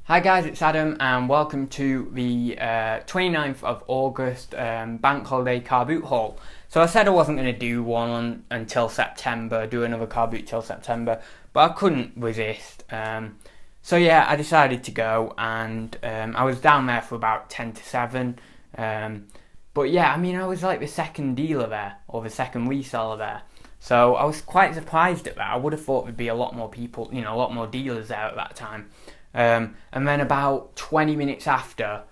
Hi guys, it's Adam and welcome to the 29th of August bank holiday car boot haul. So I said I wasn't going to do one until September, do another car boot till September, but I couldn't resist. So yeah, I decided to go and I was down there for about 10 to 7. But yeah, I mean I was like the second dealer there, or the second reseller there. So I was quite surprised at that. I would have thought there'd be a lot more people, a lot more dealers there at that time. And then about 20 minutes after,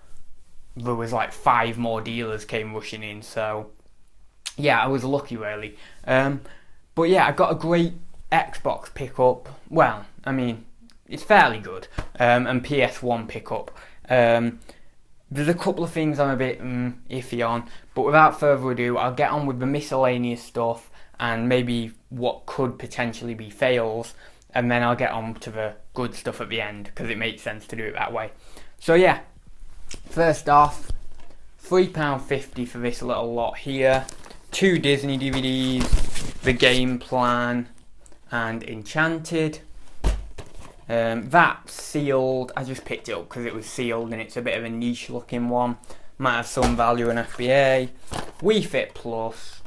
there was like 5 more dealers came rushing in. So yeah, I was lucky really. But yeah, I got a great Xbox pickup. Well, I mean, it's fairly good. And PS1 pickup. There's a couple of things I'm a bit iffy on. But without further ado, I'll get on with the miscellaneous stuff and maybe what could potentially be fails. And then I'll get on to the good stuff at the end, because it makes sense to do it that way. So yeah, first off, £3.50 for this little lot here. 2 Disney DVDs, The Game Plan, and Enchanted. That's sealed. I just picked it up because it was sealed and it's a bit of a niche looking one. Might have some value in FBA. Wii Fit Plus.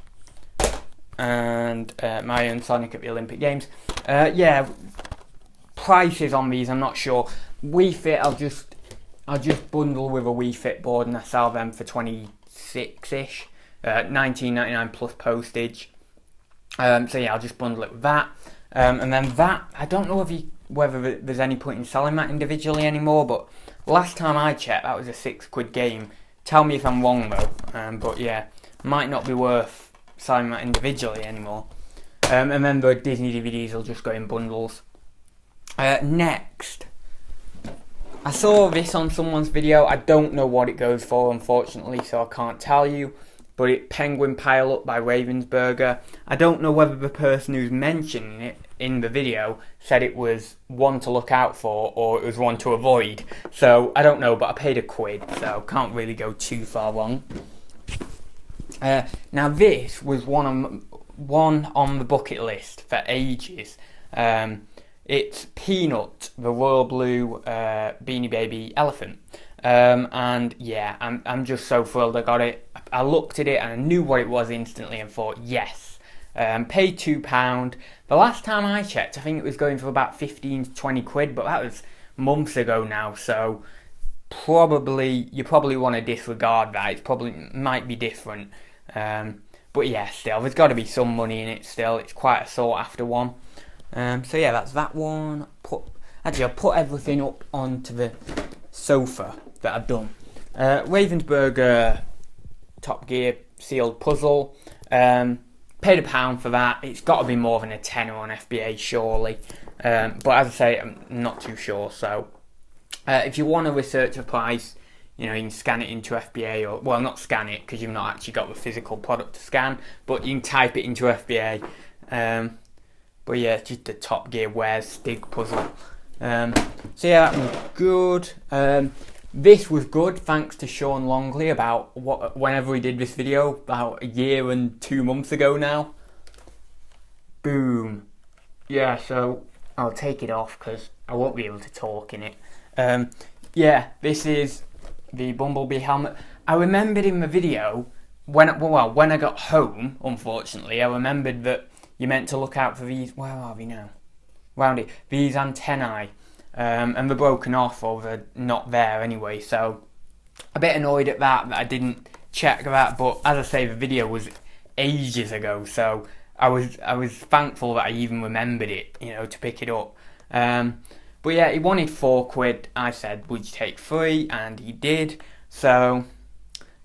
And my own Sonic at the Olympic Games. Yeah, prices on these I'm not sure. Wii Fit I'll just bundle with a Wii Fit board and I sell them for 26ish, $19.99 plus postage. So yeah, I'll just bundle it with that. And then that, I don't know whether there's any point in selling that individually anymore, but last time I checked that was a £6 game. Tell me if I'm wrong though. But yeah, might not be worth selling that individually anymore. And then the Disney DVDs will just go in bundles. Next, I saw this on someone's video. I don't know what it goes for, unfortunately, so I can't tell you. But it's Penguin Pile Up by Ravensburger. I don't know whether the person who's mentioning it in the video said it was one to look out for or it was one to avoid. So I don't know, but I paid £1, so can't really go too far wrong. Now this was one on the bucket list for ages. It's Peanut, the royal blue Beanie Baby elephant. And yeah, I'm just so thrilled I got it. I looked at it and I knew what it was instantly and thought, yes. Paid £2. The last time I checked, I think it was going for about 15 to 20 quid, but that was months ago now, so you probably want to disregard that. It probably might be different. But yeah, still, there's got to be some money in it still. It's quite a sought after one. So yeah, that's that one. I'll put everything up onto the sofa that I've done. Ravensburger Top Gear sealed puzzle. Paid £1 for that. It's got to be more than a tenner on FBA, surely. But as I say, I'm not too sure. So if you want to research a price, you can scan it into FBA, or, well, not scan it because you've not actually got the physical product to scan, but you can type it into FBA. But yeah, it's just the Top Gear Wears Stig puzzle. So yeah, that was good. This was good thanks to Sean Longley about whenever he did this video, about 1 year and 2 months ago now. Boom. Yeah, so I'll take it off because I won't be able to talk in it. Yeah, this is the Bumblebee helmet. I remembered in the video when I got home, unfortunately, I remembered that you meant to look out for these. Where are we now? Round it. These antennae, and they're broken off or they're not there anyway. So a bit annoyed at that I didn't check that. But as I say, the video was ages ago, so I was thankful that I even remembered it, to pick it up. But yeah, he wanted £4. I said, would you take 3? And he did. So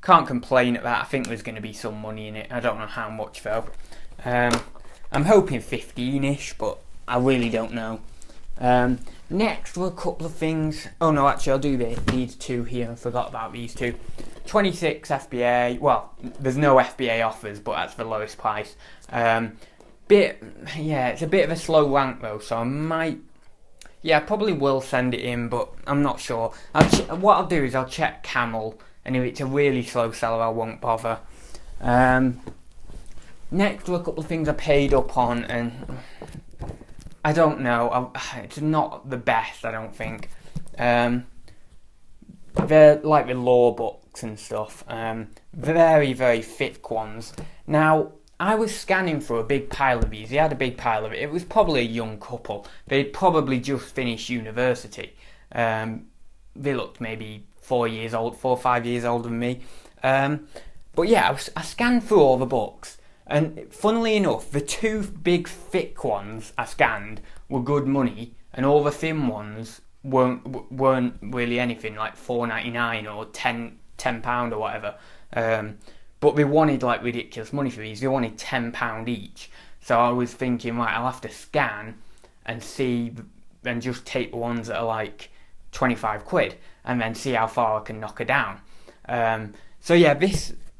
can't complain at that. I think there's going to be some money in it. I don't know how much though. I'm hoping 15ish, but I really don't know. Next were a couple of things. Oh no, actually I'll do these two here. I forgot about these two. 26 FBA. Well, there's no FBA offers, but that's the lowest price. It's a bit of a slow rank though, so I probably will send it in, but I'm not sure. What I'll do is I'll check Camel, and if it's a really slow seller, I won't bother. Next were a couple of things I paid up on, and I don't know. It's not the best, I don't think. they're like the law books and stuff. Very, very thick ones. Now, I was scanning through a big pile of these. He had a big pile of it. It was probably a young couple. They'd probably just finished university. They looked maybe 4 or 5 years older than me. But yeah, I scanned through all the books. And funnily enough, the two big thick ones I scanned were good money, and all the thin ones weren't really anything, like $4.99 or £10 or whatever. But they wanted like ridiculous money for these. They wanted £10 each. So I was thinking, right, I'll have to scan and see, and just take the ones that are like 25 quid, and then see how far I can knock her down. So yeah,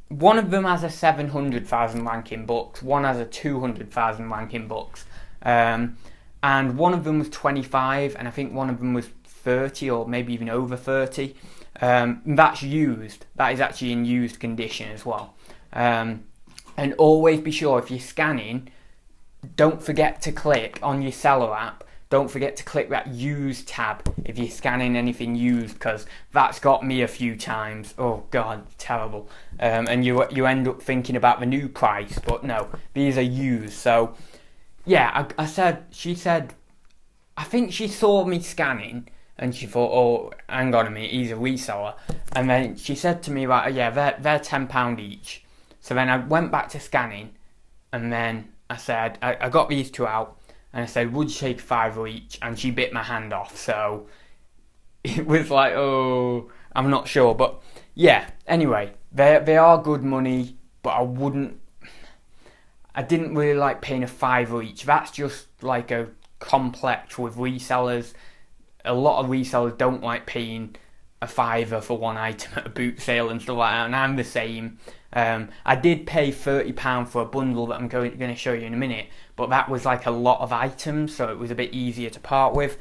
one of them has a 700,000 ranking books, one has a 200,000 ranking books, and one of them was 25, and I think one of them was 30 or maybe even over 30. That's used. That is actually in used condition as well. And always be sure, if you're scanning, don't forget to click on your seller app. Don't forget to click that used tab if you're scanning anything used, because that's got me a few times. Oh god, terrible. And you end up thinking about the new price, but no, these are used. So yeah, she said, I think she saw me scanning and she thought, oh, hang on a minute, he's a reseller. And then she said to me, right, yeah, they're £10 each. So then I went back to scanning, and then I said, I got these two out, and I said, would you take £5 each? And she bit my hand off. So it was like, oh, I'm not sure. But yeah, anyway, they are good money, but I didn't really like paying a £5 each. That's just like a complex with resellers. A lot of resellers don't like paying a £5 for one item at a boot sale and stuff like that, and I'm the same. I did pay £30 for a bundle that I'm going to show you in a minute, but that was like a lot of items, so it was a bit easier to part with.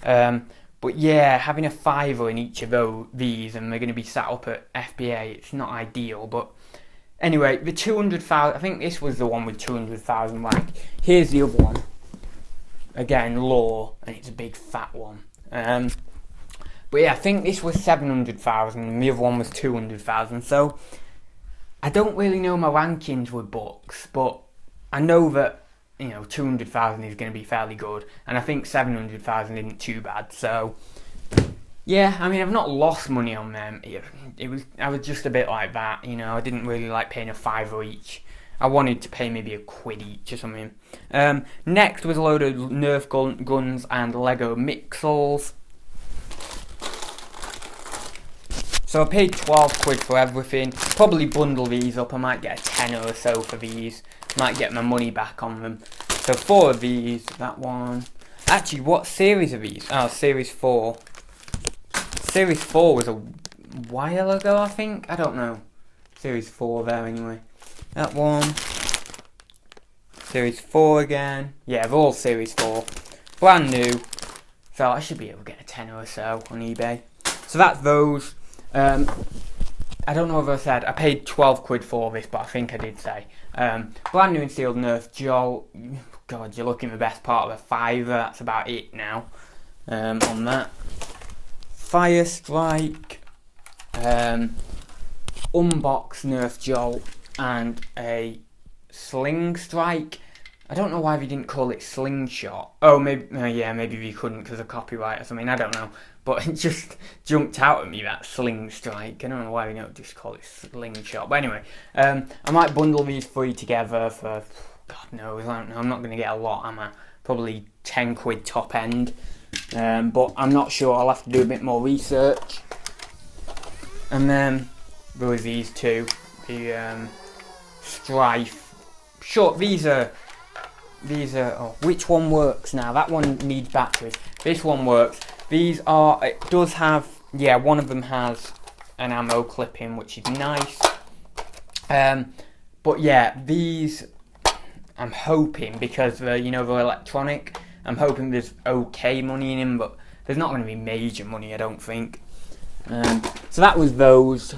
But yeah, having a £5 in each of these, and they're going to be set up at FBA, it's not ideal. But anyway, the 200,000, I think this was the one with 200,000 rank. Here's the other one. Again, law, and it's a big fat one. But yeah, I think this was 700,000 and the other one was 200,000. So I don't really know my rankings with books, but I know that, 200,000 is going to be fairly good, and I think 700,000 isn't too bad. So yeah, I mean, I've not lost money on them. I was just a bit like that, I didn't really like paying a £5 each. I wanted to pay maybe £1 each or something. Next was a load of Nerf guns and Lego mixels. So I paid 12 quid for everything. Probably bundle these up. I might get a tenner or so for these. Might get my money back on them. So 4 of these. That one. Actually, what series are these? Oh, series 4. Series 4 was a while ago, I think. I don't know. Series 4 there anyway. That one. Series 4 again. Yeah, they're all Series 4. Brand new. So I should be able to get a tenner or so on eBay. So that's those. I don't know if I said I paid 12 quid for this, but I think I did say. Brand new and sealed Nerf Jolt. God, you're looking at the best part of a £5. That's about it now. On that. Fire Strike. Unbox Nerf Jolt. And a Sling Strike. I don't know why they didn't call it Slingshot. Oh, maybe maybe they couldn't because of copyright or something. I don't know. But it just jumped out at me, that Sling Strike. I don't know why they don't just call it Slingshot. But anyway, I might bundle these 3 together for, God knows, I don't know. I'm not going to get a lot, am I? Probably 10 quid top end. But I'm not sure. I'll have to do a bit more research. And then there was these two. The Strife. Sure, these are, oh, which one works now? That one needs batteries. This one works. These are, it does have, yeah, one of them has an ammo clip-in, which is nice. But yeah, these, I'm hoping, because they're electronic, I'm hoping there's okay money in them, but there's not going to be major money, I don't think. So that was those.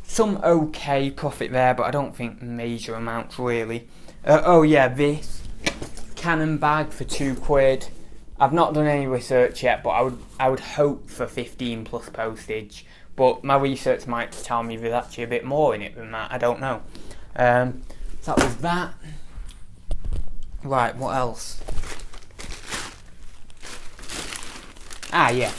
Some okay profit there, but I don't think major amounts really. Oh yeah, this cannon bag for 2 quid. I've not done any research yet, but I would hope for 15 plus postage. But my research might tell me there's actually a bit more in it than that. I don't know. So that was that. Right, what else? Ah, yeah.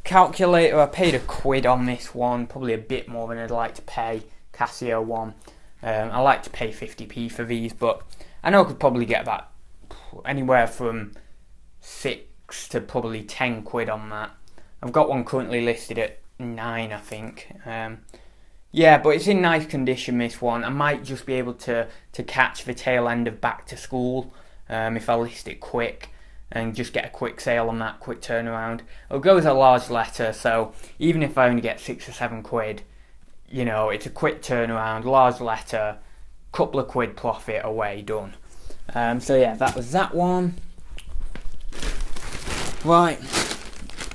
Calculator, I paid £1 on this one, probably a bit more than I'd like to pay. Casio one. I like to pay 50p for these, but I know I could probably get that anywhere from 6 to probably £10 on that. I've got one currently listed at 9, I think. Yeah, but it's in nice condition, this one. I might just be able to catch the tail end of back to school if I list it quick and just get a quick sale on that, quick turnaround. It'll go as a large letter, so even if I only get £6 or £7, you know, it's a quick turnaround, large letter, couple of quid profit away, done. So yeah, that was that one. Right,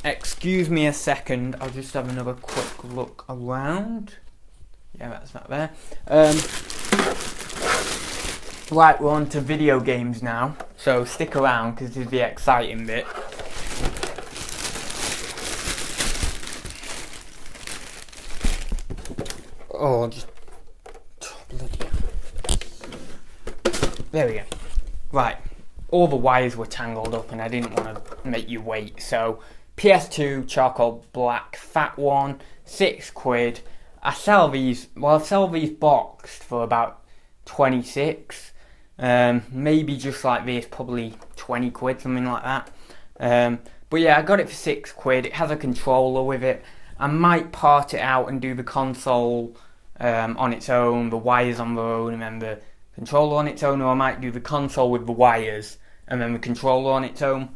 excuse me a second, I'll just have another quick look around. Yeah, that's that there. Right, we're on to video games now, so stick around because this is the exciting bit. Oh, just... There we go. Right, all the wires were tangled up and I didn't want to make you wait, so PS2 charcoal black fat one, £6. I sell these boxed for about 26. Maybe just like this, probably 20 quid, something like that. But yeah, I got it for £6. It has a controller with it. I might part it out and do the console on its own, the wires on their own, and then the controller on its own, or I might do the console with the wires and then the controller on its own.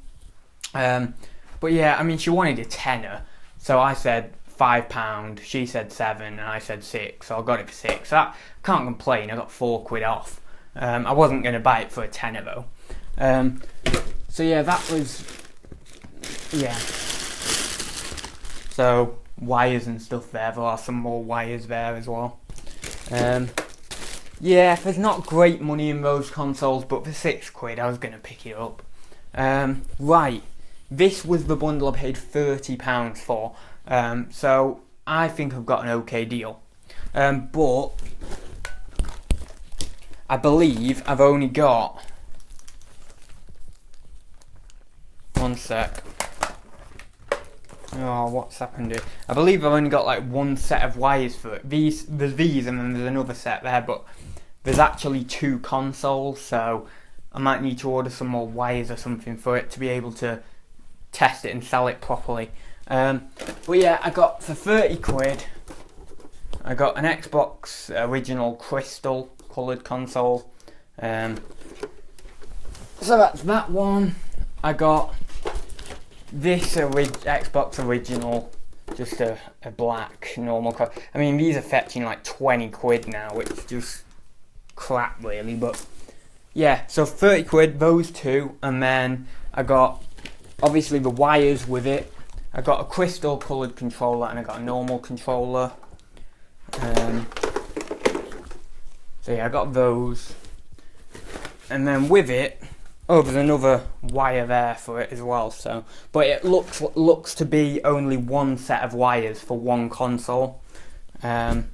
But yeah, I mean, she wanted a tenner, so I said £5, she said 7, and I said 6, so I got it for 6. So I can't complain, I got £4 off. I wasn't going to buy it for a tenner though. So yeah, that was, yeah. So wires and stuff there are some more wires there as well. Yeah, there's not great money in those consoles, but for £6 I was going to pick it up. Right, this was the bundle I paid £30 for, so I think I've got an okay deal. But I believe I've only got, one sec. Oh, what's happened here? I believe I've only got like one set of wires for it. There's these and then there's another set there, but there's actually 2 consoles, so I might need to order some more wires or something for it to be able to test it and sell it properly. But yeah, I got for £30, I got an Xbox original crystal coloured console. So that's that one. I got this Xbox original, just a black normal car. I mean, these are fetching like 20 quid now, which is just crap really, but yeah, so 30 quid, those 2, and then I got obviously the wires with it. I got a crystal coloured controller and I got a normal controller. So yeah, I got those, and then with it, oh, there's another wire there for it as well. So, but it looks to be only one set of wires for one console, but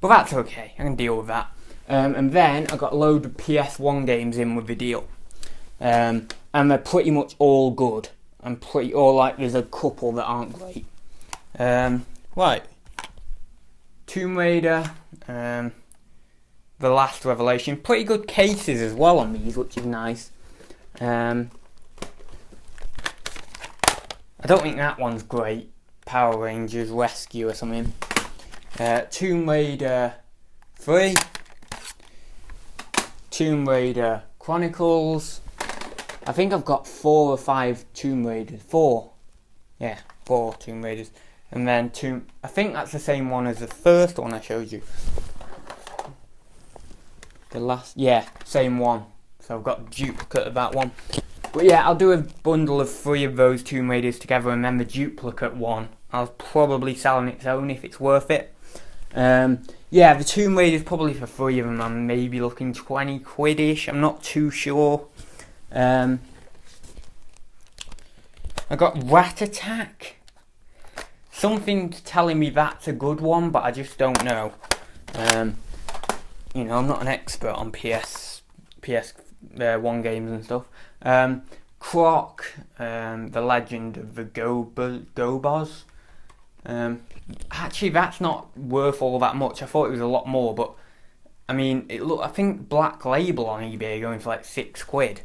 that's okay. I can deal with that. And then I got a load of PS1 games in with the deal, and they're pretty much all good. And like there's a couple that aren't great. Right, Tomb Raider, The Last Revelation, pretty good cases as well on these, which is nice. I don't think that one's great. Power Rangers Rescue or something. Tomb Raider 3. Tomb Raider Chronicles. I think I've got 4 or 5 Tomb Raiders. 4. Yeah, 4 Tomb Raiders. And then I think that's the same one as the first one I showed you. The last, yeah, same one. So I've got a duplicate of that one. But yeah, I'll do a bundle of 3 of those Tomb Raiders together, and then the duplicate one I'll probably sell on its own if it's worth it. Yeah, the Tomb Raiders probably for 3 of them I'm maybe looking 20 quid-ish. I'm not too sure. I got Rat Attack. Something's telling me that's a good one, but I just don't know. You know, I'm not an expert on PS1 games and stuff. Croc, The Legend of the Gobos. Actually, that's not worth all that much. I thought it was a lot more, but I mean, I think Black Label on eBay going for like £6.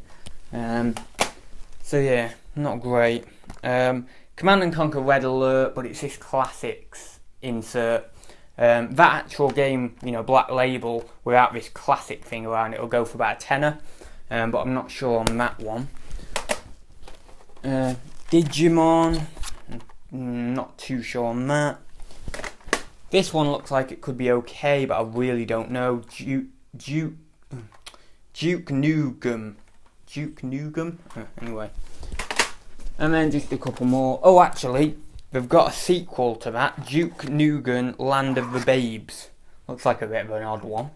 So yeah, not great. Command and Conquer Red Alert, but it's this classics insert. That actual game, you know, Black Label, without this classic thing around it, will go for about a tenner. But I'm not sure on that one. Digimon, not too sure on that. This one looks like it could be okay, but I really don't know. Duke Nukem. Anyway. And then just a couple more. Oh, actually, they've got a sequel to that. Duke Nukem Land of the Babes. Looks like a bit of an odd one.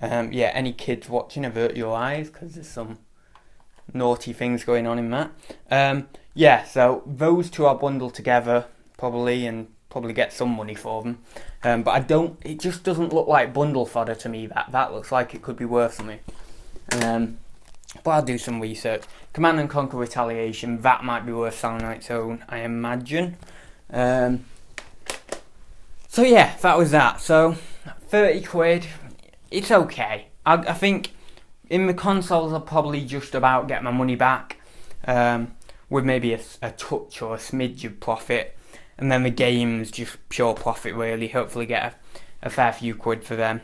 Yeah, any kids watching, avert your eyes, because there's some naughty things going on in that. Yeah, so those two are bundled together, probably, and probably get some money for them. But it just doesn't look like bundle fodder to me. That looks like it could be worth something. But I'll do some research. Command and Conquer Retaliation, that might be worth selling on its own, I imagine. So yeah, that was that. So £30, it's okay. I think in the consoles I'll probably just about get my money back, with maybe a touch or a smidge of profit. And then the games, just pure profit really. Hopefully get a fair few quid for them.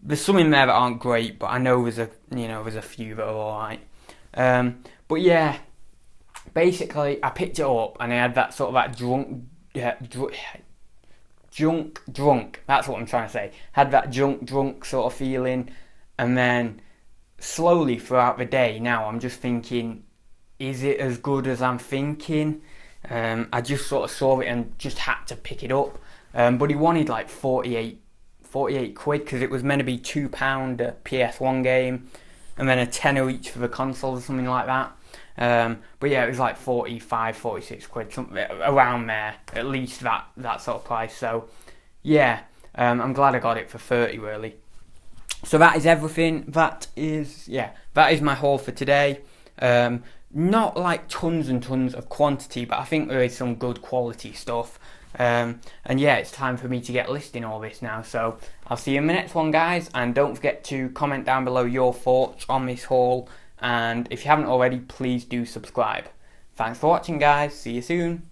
There's some in there that aren't great, but I know there's a few that are alright. But yeah, basically I picked it up and I had that sort of that drunk. That's what I'm trying to say. Had that drunk sort of feeling, and then slowly throughout the day, now I'm just thinking, is it as good as I'm thinking? I just sort of saw it and just had to pick it up. But he wanted like 48 quid, because it was meant to be £2 a PS1 game, and then a tenner each for the console or something like that. But yeah, it was like 45, 46 quid, something around there, at least that sort of price. So yeah, I'm glad I got it for 30 really. So that is everything. That is my haul for today. Not like tons and tons of quantity, but I think there is some good quality stuff. And yeah, it's time for me to get listing all this now. So I'll see you in the next one, guys, and don't forget to comment down below your thoughts on this haul, and if you haven't already, please do subscribe. Thanks for watching, guys. See you soon.